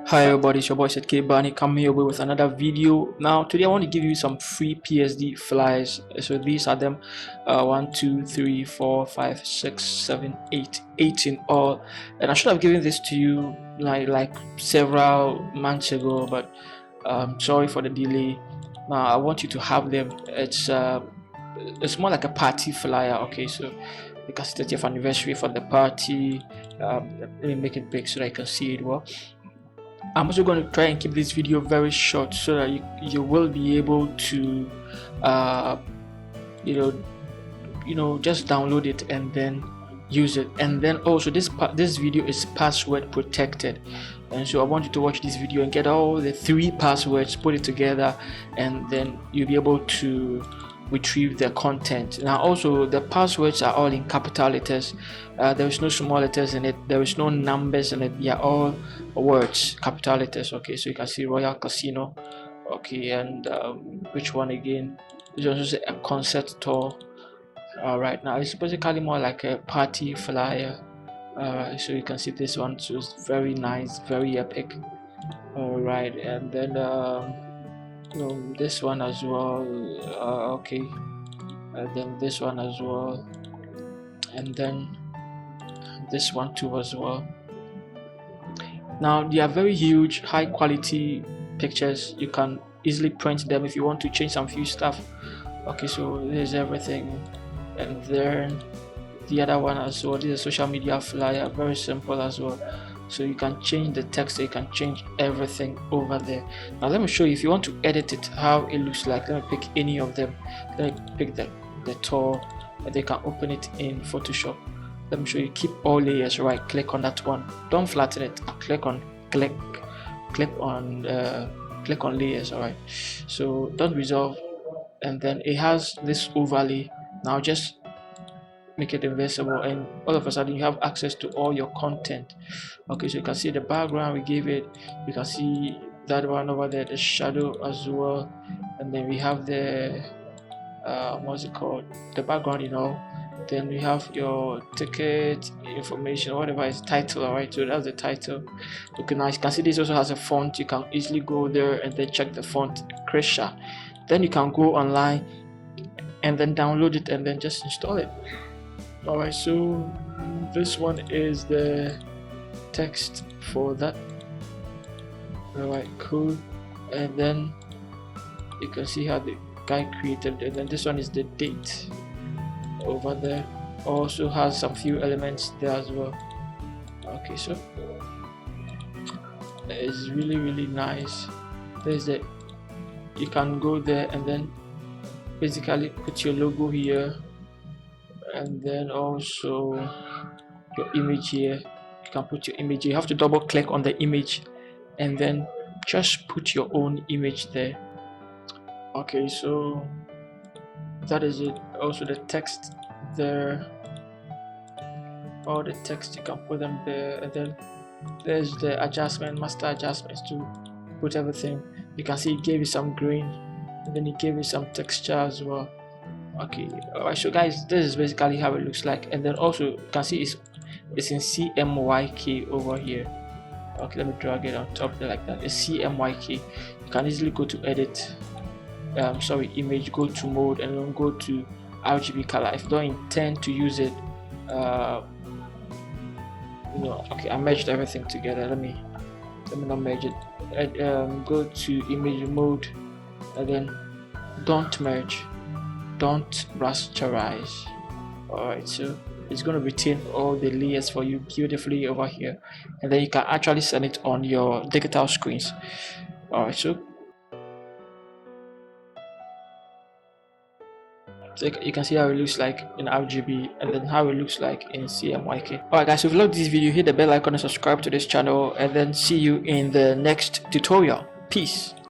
Hi everybody, it's your boy sethkbani coming your way with another video. Now today I want to give you some free PSD flyers. So these are them, 1 2 3 4 5 6 7 8 8 in all, and I should have given this to you like several months ago, but sorry for the delay. Now I want you to have them. It's more like a party flyer. Okay, so because 30th anniversary for the party, let me make it big so that I can see it well. I'm also going to try and keep this video very short so that you will be able to uh, you know just download it and then use it. And then also this video is password protected, and so I want you to watch this video and get all the 3 passwords, put it together, and then you'll be able to retrieve the content. Now also the passwords are all in capital letters. There is no small letters in it, there is no numbers in it, they are all words, capital letters. Okay, so you can see Royal Casino. Okay, and which one again? This also a concert tour. All right, now it's basically more like a party flyer. So you can see this one too is very nice, very epic. All right, and then this one as well. Okay, and then this one as well, and then this one too as well. Now they are very huge, high quality pictures. You can easily print them if you want to change some few stuff. Okay, so there's everything, and then the other one as well. This is a social media flyer, very simple as well. So you can change the text, so you can change everything over there. Now let me show you, if you want to edit it, how it looks like. Let me pick any of them. Let me pick the tour, and they can open it in Photoshop. Let me show you. Keep all layers, right click on that one, don't flatten it, click on layers. All right, so don't resolve, and then it has this overlay. Now just make it invisible, and all of a sudden you have access to all your content. Okay, so you can see the background we gave it, you can see that one over there, the shadow as well, and then we have the what's it called, the background, then we have your ticket information, whatever is title. All right, so that's the title. Okay, now you can see this also has a font. You can easily go there and then check the font, Krisha. Then you can go online and then download it and then just install it. All right, so this one is the text for that. All right, cool. And then you can see how the guy created it, and then this one is the date over there. Also has some few elements there as well. Okay, so it's really nice. There's the, you can go there and then basically put your logo here, and then also your image here. You can put your image, you have to double click on the image and then just put your own image there. Okay, so that is it. Also the text there, all the text, you can put them there, and then there's the adjustment, master adjustments to put everything. You can see it gave you some green, and then it gave you some texture as well. Okay, alright, so guys, this is basically how it looks like. And then also you can see it's in CMYK over here. Okay, let me drag it on top there like that. It's CMYK. You can easily go to edit, image, go to mode, and then go to RGB color. If you don't intend to use it, okay, I merged everything together. Let me not merge it. Go to image mode, and then don't merge, don't rasterize. All right, so it's going to retain all the layers for you beautifully over here, and then you can actually send it on your digital screens. All right, so you can see how it looks like in RGB, and then how it looks like in CMYK. Alright guys, so if you like this video, hit the bell icon and subscribe to this channel, and then see you in the next tutorial. Peace.